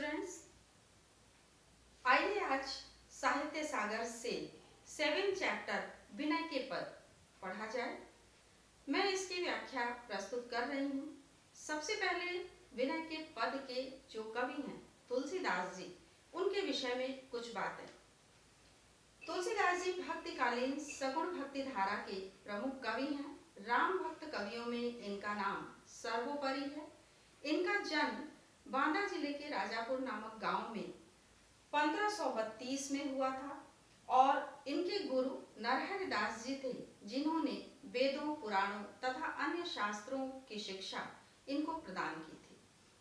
Students, आइए आज साहित्य सागर से 7 चैप्टर विनय के पद पढ़ा जाए। मैं इसकी व्याख्या प्रस्तुत कर रही हूँ। सबसे पहले विनय के पद के जो कवि हैं तुलसीदास जी, उनके विषय में कुछ बातें। तुलसीदास जी भक्तिकालीन सगुण भक्ति धारा के प्रमुख कवि हैं। राम भक्त कवियों में इनका नाम सर्वोपरि है। इनका जन्म बांदा जिले के राजापुर नामक गांव में 1532 में हुआ था और इनके गुरु नरहरि दास जी थे, जिन्होंने वेदों, पुराणों तथा अन्य शास्त्रों की शिक्षा इनको प्रदान की थी।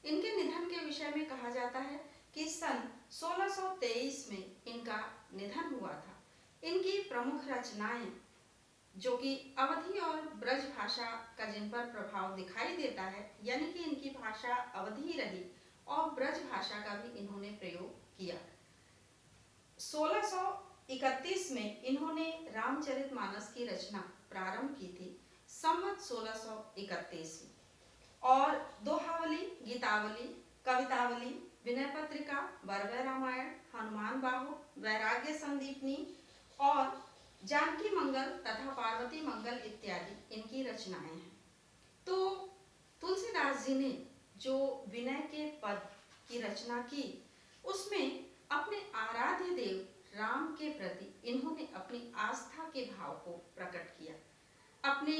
इनके निधन के विषय में कहा जाता है कि सन 1623 में इनका निधन हुआ था। इनकी प्रमुख रचनाएं, जो कि अवधी और ब्रज भाषा का जिन पर प्रभाव दिखाई देता है, यानी कि इनकी भाषा अवधी रही और ब्रज भाषा का भी इन्होंने प्रयोग किया। 1631 में इन्होंने रामचरितमानस की रचना प्रारंभ की थी, संवत 1631 में। और दोहावली, गीतावली, कवितावली, विनय पत्रिका, वरवय रामायण, हनुमान बाहु, वैराग्य संदीपनी और जानकी मंगल तथा पार्वती मंगल इत्यादि इनकी रचनाएं हैं। तो तुलसीदास जी ने जो विनय के पद की रचना की, उसमें अपने आराध्य देव राम के प्रति इन्होंने अपनी आस्था के भाव को प्रकट किया। अपने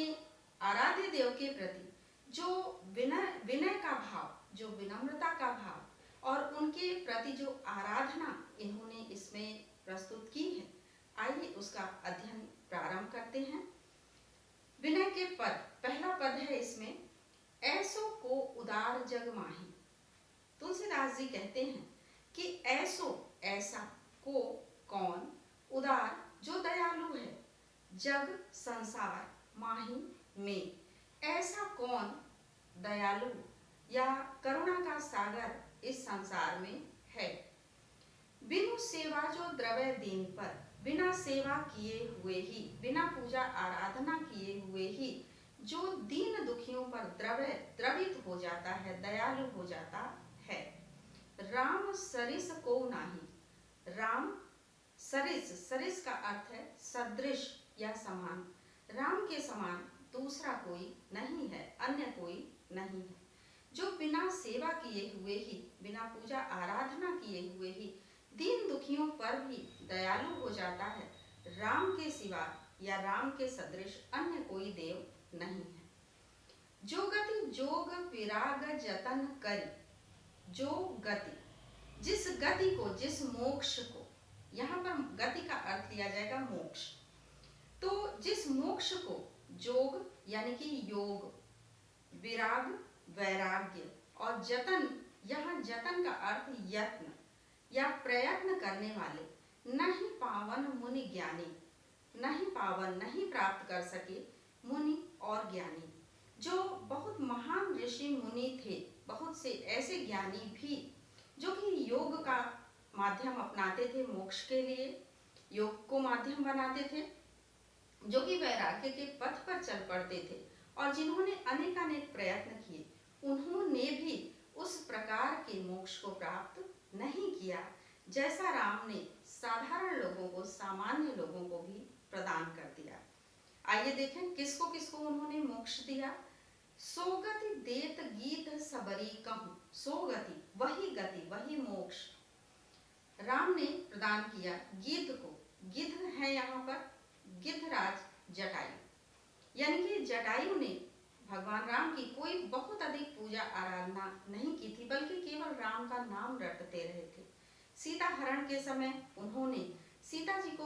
आराध्य देव के प्रति जो विनय का भाव, जो विनम्रता का भाव और उनके प्रति जो आराधना इन्होंने इसमें प्रस्तुत की है, आइए उसका अध्ययन प्रारंभ करते हैं। विनय के पद, पहला पद है इसमें, ऐसो को उदार जग माही। तुलसीदास जी कहते हैं कि ऐसो, ऐसा, को कौन, उदार जो दयालु है, जग संसार, माही में, ऐसा कौन दयालु या करुणा का सागर इस संसार में है। बिनु सेवा जो द्रव्य दीन पर, बिना सेवा किए हुए ही, बिना पूजा आराधना किए हुए ही जो दीन दुखियों पर द्रवित हो जाता है, दयालु हो जाता है। राम सरिस को नाही। राम सरिस, सरिस का अर्थ है सदृश या समान। राम के समान दूसरा कोई नहीं है, अन्य कोई नहीं है, जो बिना सेवा किए हुए ही, बिना पूजा आराधना किए हुए ही दीन दुखियों पर भी दयालु हो जाता है। राम के सिवा या राम के सदृश अन्य कोई देव नहीं है। जो गति जोग विराग जतन करी। जो गति, जिस गति को, जिस मोक्ष को, यहाँ पर गति का अर्थ लिया जाएगा मोक्ष। तो जिस मोक्ष को जोग यानी कि योग, विराग वैराग्य और जतन, यहाँ जतन का अर्थ यत्न या प्रयत्न करने वाले, नहीं पावन मुनि ज्ञानी, नहीं पावन, नहीं प्राप्त कर सके मुनि और ज्ञानी, जो बहुत महान ऋषि मुनि थे, बहुत से ऐसे ज्ञानी भी जो कि योग का माध्यम अपनाते थे मोक्ष के लिए, योग को माध्यम बनाते थे, जो कि वैराग्य के पथ पर चल पड़ते थे और जिन्होंने अनेकानेक प्रयत्न किए, उन्होंने भी उस प्रकार के मोक्ष को प्राप्त नहीं किया जैसा राम ने साधारण लोगों को, सामान्य लोगों को भी प्रदान कर दिया। आइए देखें किसको किसको उन्होंने मोक्ष दिया। सोगति देत गीत सबरी कहूं। सोगति, वही गति, वही मोक्ष राम ने प्रदान किया गिद्ध को। गिद्ध है यहाँ पर गिद्धराज जटायु, यानी कि जटायु ने भगवान राम की कोई बहुत अधिक पूजा आराधना नहीं की थी, बल्कि केवल राम का नाम रटते रहे थे। सीता हरण के समय उन्होंने सीता जी को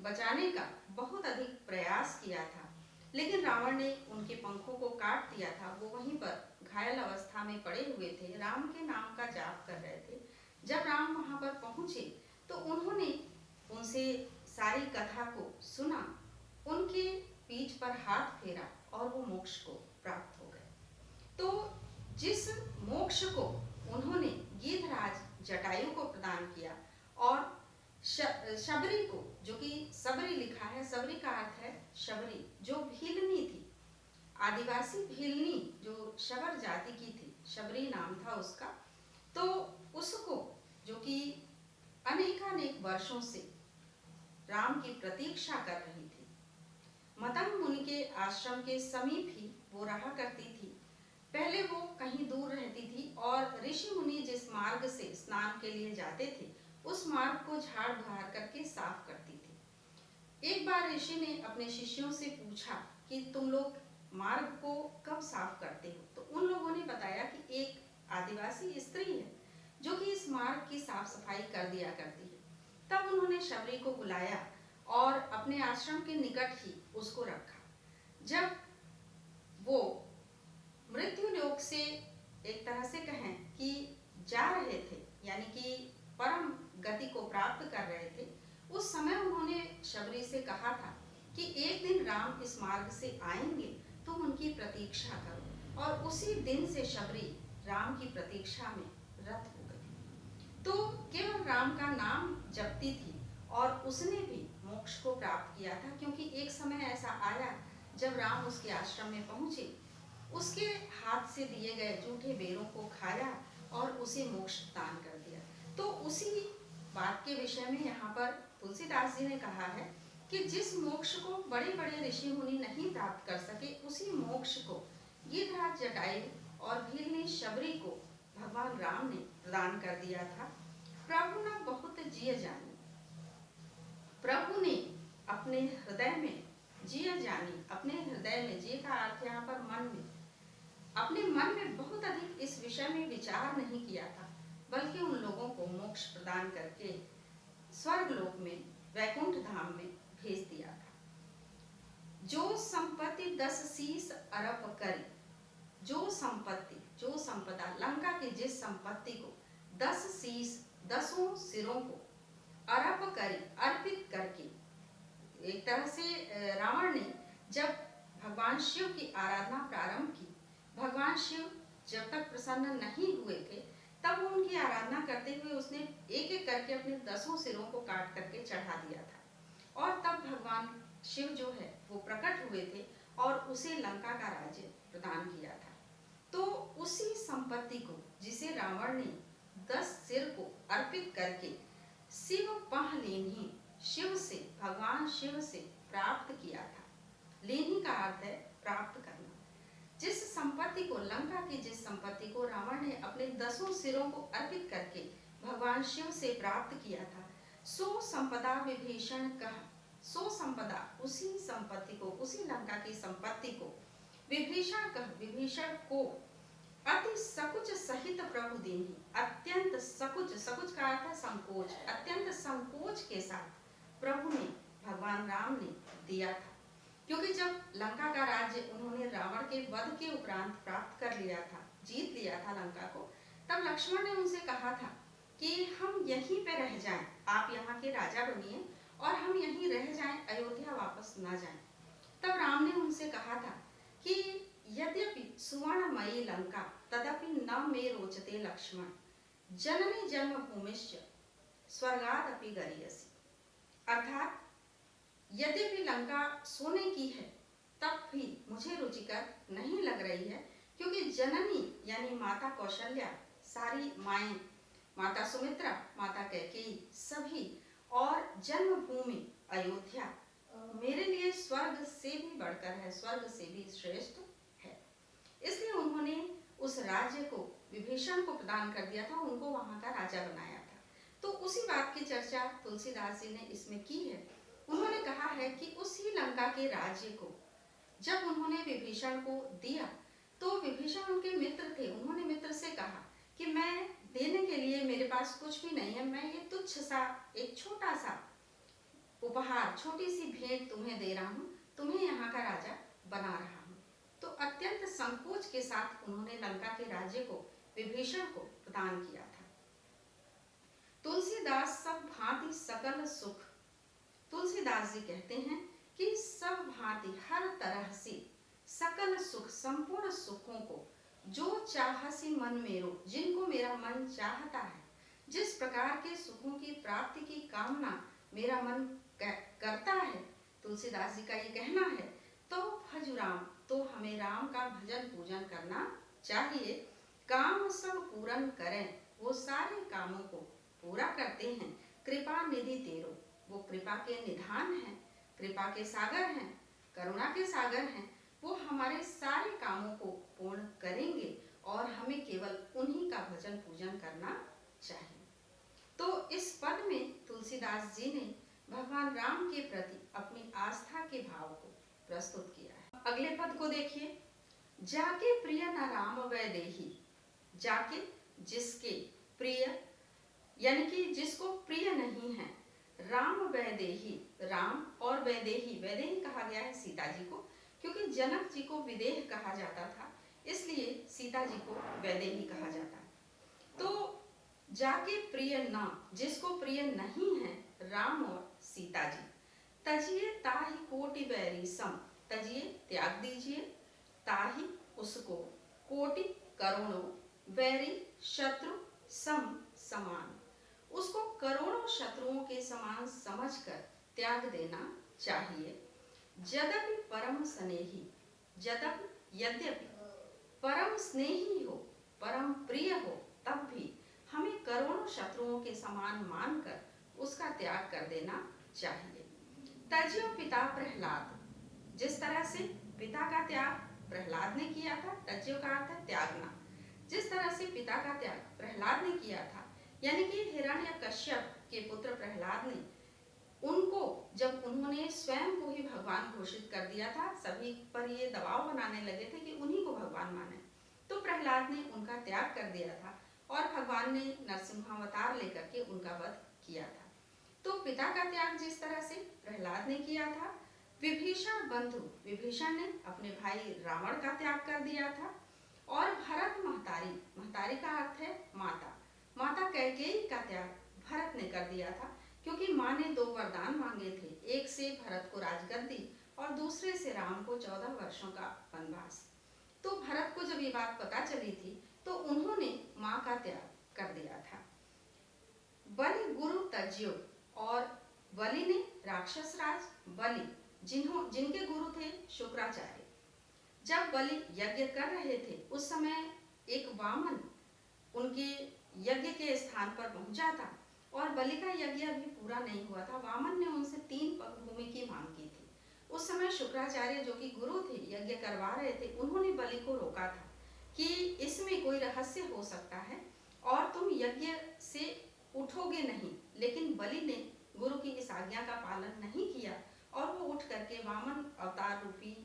बचाने का बहुत अधिक प्रयास किया था, लेकिन रावण ने उनके पंखों को काट दिया था। वो वहीं पर घायल अवस्था में पड़े हुए थे, राम के नाम का जाप कर रहे थे। जब राम वहां पर पहुंचे तो उन्होंने उनसे सारी कथा को सुना, उनके पीठ पर हाथ फेरा और वो मोक्ष को प्राप्त हो गए। तो जिस मोक्ष को उन्होंने गिद्धराज जटायु को प्रदान किया और शबरी को, जो कि सबरी लिखा है, सबरी का अर्थ है शबरी, जो भीलनी थी, आदिवासी भीलनी जो शबर जाति की थी, शबरी नाम था उसका, तो उसको वर्षों से राम की प्रतीक्षा कर रही थी। मतंग मुनि के आश्रम के समीप ही वो रहा करती थी। पहले वो कहीं दूर रहती थी और ऋषि मुनि जिस मार्ग से स्नान के लिए जाते थे उस मार्ग को झाड़ बहार करके साफ करती थी। एक बार ऋषि ने अपने शिष्यों से पूछा कि तुम लोग मार्ग को कब साफ करते हो? तो उन लोगों ने बताया कि एक आदिवासी स्त्री है जो कि इस मार्ग की साफ सफाई कर दिया करती है। तब उन्होंने शबरी को बुलाया और अपने आश्रम के निकट ही उसको रखा। जब वो मृत्यु लोक से एक तरह से कहें कि जा रहे थे, यानी कि परम गति को प्राप्त कर रहे थे, उस समय उन्होंने शबरी से कहा था कि एक दिन राम इस मार्ग से आएंगे, तुम उनकी प्रतीक्षा करो। और उसी दिन से शबरी राम की प्रतीक्षा में रत हो गई। तो केवल राम का नाम जपती थी और उसने भी मोक्ष को प्राप्त किया था, क्योंकि एक समय ऐसा आया जब राम उसके आश्रम में पहुंचे, उसके हाथ से दिए गए जूठे बेरों को खाया और उसे मोक्ष दान कर दिया। तो उसी बात के विषय में यहाँ पर तुलसीदास जी ने कहा है कि जिस मोक्ष को बड़े बड़े ऋषि मुनि नहीं प्राप्त कर सके, उसी मोक्ष को गीधराज जटायु और भील ने शबरी को भगवान राम ने प्रदान कर दिया था। प्रभु ने बहुत जिय जानी, प्रभु ने अपने हृदय में जिय जानी, अपने हृदय में, जिय का अर्थ यहाँ पर मन में, अपने मन में बहुत अधिक इस विषय में विचार नहीं किया था, बल्कि उन लोगों को मोक्ष प्रदान करके स्वर्ग लोक में, वैकुंठ धाम में भेज दिया था। जो संपत्ति 10 शीस अरप करी, जो संपत्ति, जो संपदा, लंका की जिस संपत्ति को 10 शीस, 10 सिरों को अरप करी, अर्पित करके, एक तरह से रावण ने जब भगवान शिव की आराधना प्रारंभ की, भगवान शिव जब तक प्रसन्न नहीं हुए थे तब उनकी आराधना करते हुए उसने एक एक करके अपने 10 सिरों को काट करके चढ़ा दिया था। और तब भगवान शिव जो है वो प्रकट हुए थे और उसे लंका का राज्य प्रदान किया था। तो उसी संपत्ति को, जिसे रावण ने 10 सिर को अर्पित करके शिव पह लेनी, शिव से, भगवान शिव से प्राप्त किया था। लेनी का अर्थ है प्राप्त करना। जिस संपत्ति को, लंका की जिस संपत्ति को रावण ने अपने 10 सिरों को अर्पित करके भगवान शिव से प्राप्त किया था, सो संपदा विभीषण कह, सो संपदा, उसी संपत्ति को, उसी लंका की संपत्ति को विभीषण कह, विभीषण को अति सकुच सहित प्रभु दीनी, अत्यंत सकुच, सकुच का अर्थ है संकोच, अत्यंत संकोच के साथ प्रभु ने, भगवान राम ने दिया था। क्योंकि जब लंका का राज्य उन्होंने रावण के वध के उपरांत प्राप्त कर लिया था, जीत लिया था लंका को, तब लक्ष्मण ने उनसे कहा था कि हम यहीं पे रह जाएं, आप यहाँ के राजा बनिए और हम यहीं रह जाएं, अयोध्या वापस ना जाएं। तब राम ने उनसे कहा था कि यद्यपि सुवर्णमयी लंका तदपि न मे रोचते लक्ष्मण, जननी जन्मभूमिश्च स्वर्गादपि गरीयसी। अर्थात यद्यपि लंका सोने की है तब भी मुझे रुचिकर नहीं लग रही है, क्योंकि जननी यानी माता कौशल्या, सारी माएं, माता सुमित्रा, माता कैकेयी, सभी, और जन्मभूमि अयोध्या मेरे लिए स्वर्ग से भी बढ़कर है, स्वर्ग से भी श्रेष्ठ है। इसलिए उन्होंने उस राज्य को विभीषण को प्रदान कर दिया था, उनको वहां का राजा बनाया था। तो उसी बात की चर्चा तुलसीदास जी ने इसमें की है। उन्होंने कहा है कि उसी लंका के राज्य को जब उन्होंने विभीषण को दिया तो विभीषण उनके मित्र थे। उन्होंने मित्र से कहा कि मैं देने के लिए मेरे पास कुछ भी नहीं है, मैं ये तुच्छ सा, एक छोटा सा उपहार, छोटी सी भेंट तुम्हें दे रहा हूँ, तुम्हें यहाँ का राजा बना रहा हूँ। तो अत्यंत संकोच के साथ उन्होंने लंका के राज्य को विभीषण को प्रदान किया था। तुलसीदास सब भांति सकल सुख, तुलसीदास जी कहते हैं कि सब भांति, हर तरह से, सकल सुख, संपूर्ण सुखों को, जो चाहसी मन मेरो, जिनको मेरा मन चाहता है, जिस प्रकार के सुखों की प्राप्ति की कामना मेरा मन करता है, तुलसीदास जी का ये कहना है, तो भज राम, तो हमें राम का भजन पूजन करना चाहिए। काम सब पूर्ण करें, वो सारे कामों को पूरा करते हैं, कृपा निधि तेरो, वो कृपा के निधान हैं, कृपा के सागर हैं, करुणा के सागर हैं। वो हमारे सारे कामों को पूर्ण करेंगे और हमें केवल उन्हीं का भजन पूजन करना चाहिए। तो इस पद में तुलसीदास जी ने भगवान राम के प्रति अपनी आस्था के भाव को प्रस्तुत किया है। अगले पद को देखिए, जाके प्रिय न राम वैदेही, जाके जिसके प्रिय यानी कि जिसको प्रिय नहीं है, राम वैदेही, राम और वैदेही, वैदेही कहा गया है सीता जी को, क्योंकि जनक जी को विदेह कहा जाता था, इसलिए सीता जी को वैदेही कहा जाता है। तो जाके प्रिय न, जिसको प्रिय नहीं है राम और सीता जी, तजिए ताहि कोटि बैरी सम, तजिए त्याग दीजिए, ताहि उसको, कोटि करोड़ों, वैरी शत्रु, सम समान, उसको करोड़ों शत्रुओं के समान समझकर त्याग देना चाहिए। यद्यपि परम स्नेही, यद्यपि परम स्नेही हो, परम प्रिय हो, तब भी हमें करोड़ों शत्रुओं के समान मानकर उसका त्याग कर देना चाहिए। तज्यो पिता प्रहलाद, जिस तरह से पिता का त्याग प्रहलाद ने किया था, तज्यो का अर्थ है त्यागना, जिस तरह से पिता का त्याग प्रहलाद ने किया था, यानी कि हिरण्यकश्यप के पुत्र प्रहलाद ने उनको, जब उन्होंने स्वयं को ही भगवान घोषित कर दिया था, सभी पर ये दबाव बनाने लगे थे कि उन्हीं को भगवान माने, तो प्रहलाद ने उनका त्याग कर दिया था और भगवान ने नरसिंहावतार लेकर के उनका वध किया था। तो पिता का त्याग जिस तरह से प्रहलाद ने किया था, विभीषण बंधु, विभीषण ने अपने भाई रावण का त्याग कर दिया था, और भरत महतारी, महतारी का अर्थ है माता, माता कैकेयी का त्याग भरत ने कर दिया था, क्योंकि माँ ने 2 वरदान मांगे थे, एक से भरत को राजगद्दी और दूसरे से राम को 14 वर्षों का वनवास। तो भरत को जब ये बात पता चली थी तो उन्होंने माँ का त्याग कर दिया था। बलि गुरु तज्यो, और बलि ने, राक्षस राज बलि, जिनके गुरु थे शुक्राचार्य, जब बलि यज्ञ कर रहे थे उस समय एक वामन उनके यज्ञ के स्थान पर पहुंचा था और बलि का यज्ञ अभी पूरा नहीं हुआ था। वामन ने उनसे 3 पग भूमि की मांग की थी। उस समय शुक्राचार्य जो कि गुरु थे, यज्ञ करवा रहे थे, उन्होंने बलि को रोका था कि इसमें कोई रहस्य हो सकता है और तुम यज्ञ से उठोगे नहीं। लेकिन बलि ने गुरु की इस आज्ञा का पालन नहीं किया और वो उठ करके वामन अवतार रूपी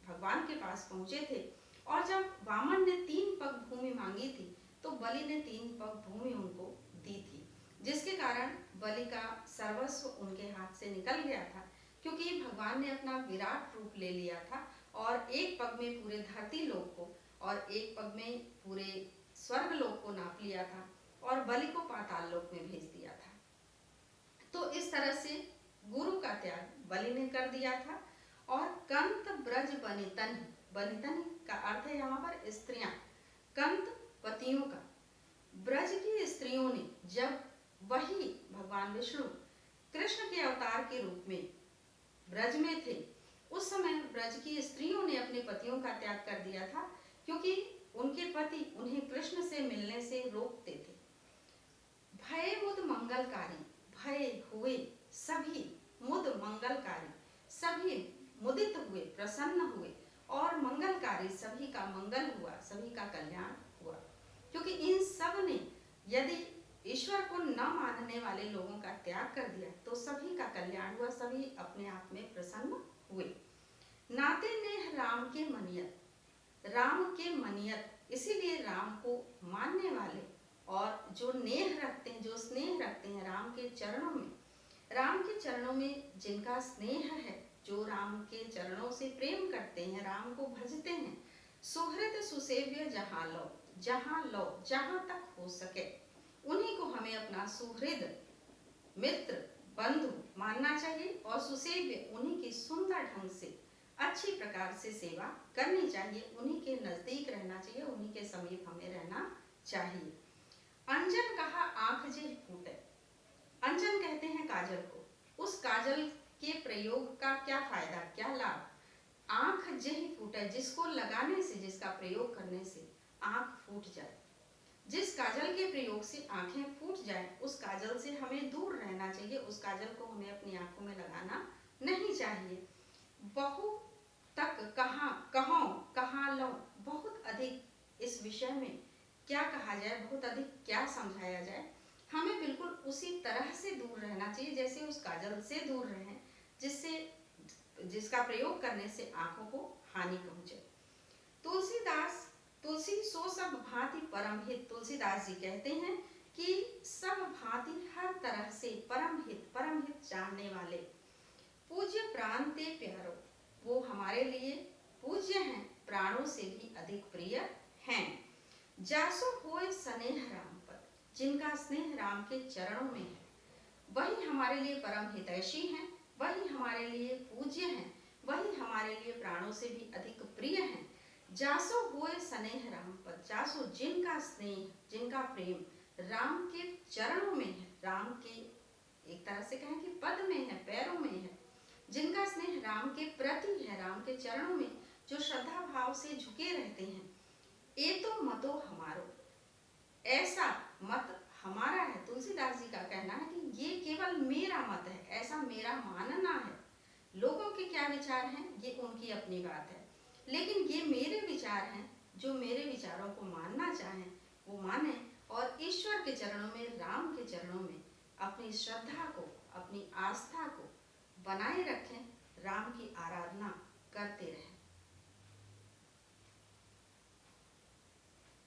भगवान के पास पहुंचे थे, और जब वामन ने 3 पग भूमि मांगी थी तो बलि ने 3 पग भूमि उनको दी थी, जिसके कारण बलि का सर्वस्व उनके हाथ से निकल गया था, क्योंकि भगवान ने अपना विराट रूप ले लिया था और एक पग में पूरे धरती लोक को और एक पग में पूरे स्वर्ग लोक को नाप लिया था और बलि को पाताल लोक में भेज दिया था। तो इस तरह से गुरु का त्याग बलि ने कर दिया था। और कंत ब्रज बनितन, बनितन का अर्थ है यहाँ पर स्त्रियां, कंत पतियों का, ब्रज की स्त्रियों ने जब वही भगवान विष्णु कृष्ण के अवतार के रूप में ब्रज में थे, उस समय ब्रज की स्त्रियों ने अपने पतियों का त्याग कर दिया था, क्योंकि उनके पति उन्हें कृष्ण से मिलने से रोकते थे। भय मुद मंगलकारी, भय हुए सभी, मुद मंगलकारी, सभी मुदित हुए, प्रसन्न हुए, और मंगलकारी, सभी का मंगल हुआ, सभी का कल्याण हुआ, क्योंकि इन सब ने यदि ईश्वर को न मानने वाले लोगों का त्याग कर दिया तो सभी का कल्याण हुआ, सभी अपने आप में प्रसन्न हुए। नाते नेह राम के मनियत, राम के मनियत, इसीलिए राम को मानने वाले और जो नेह रखते हैं, जो स्नेह रखते हैं राम के चरणों में, राम के चरणों में जिनका स्नेह है, जो राम के चरणों से प्रेम करते हैं, राम को भजते हैं, सुहृद सुसेव्य जहाँ लो, जहाँ लो, जहाँ तक हो सके उन्हीं को हमें अपना सुहृद, मित्र, बंधु मानना चाहिए और सुसेव्य, उन्हीं की सुंदर ढंग से अच्छी प्रकार से सेवा करनी चाहिए, उन्हीं के नजदीक रहना चाहिए, उन्हीं के समीप हमें रहना चाहिए। अंजन कहा आंख जे फूटे, अंजन कहते हैं काजल को, उस काजल के प्रयोग का क्या फायदा, क्या लाभ। आंख जे फूटे, जिसको लगाने से, जिसका प्रयोग करने से आंख फूट जाए, जिस काजल के प्रयोग से आंखें फूट जाए उस काजल से हमें दूर रहना चाहिए, उस काजल को हमें अपनी आंखों में लगाना नहीं चाहिए। बहु तक कहाँ कहो कहाँ लो, बहुत अधिक इस विषय में क्या कहा जाए, बहुत अधिक क्या समझाया जाए। हमें बिल्कुल उसी तरह से दूर रहना चाहिए जैसे उस काजल से दूर रहें जिसका प्रयोग करने से आंखों को हानि पहुंचे। तुलसीदास तुलसी सो सब भांति परम हित, तुलसीदास जी कहते हैं कि सब भांति हर तरह से परम हित जानने वाले पूज्य प्राण ते प्यारो, वो हमारे लिए पूज्य हैं, प्राणों से भी अधिक प्रिय हैं। जासो होए स्नेह राम पर, जिनका स्नेह राम के चरणों में है, वही हमारे लिए परम हितैषी हैं, वही हमारे लिए पूज्य हैं, वही हमारे लिए प्राणों से भी अधिक प्रिय हैं। जासो होए स्नेह राम पर, जासो जिनका स्नेह जिनका प्रेम राम के चरणों में है, राम के एक तरह से कहें कि पद में है, पैरों में है, जिनका स्नेह राम के प्रति है, राम के चरणों में जो श्रद्धा भाव से झुके रहते हैं। ए तो मतो हमारो, ऐसा मत हमारा है। तुलसीदास जी का कहना है कि ये केवल मेरा मत है, ऐसा मेरा मानना है। लोगों के क्या विचार हैं ये उनकी अपनी बात है, लेकिन ये मेरे विचार हैं, जो मेरे विचारों को मानना चाहें वो माने और ईश्वर के चरणों में, राम के चरणों में अपनी श्रद्धा को, अपनी आस्था को बनाए रखें, राम की आराधना करते रहें।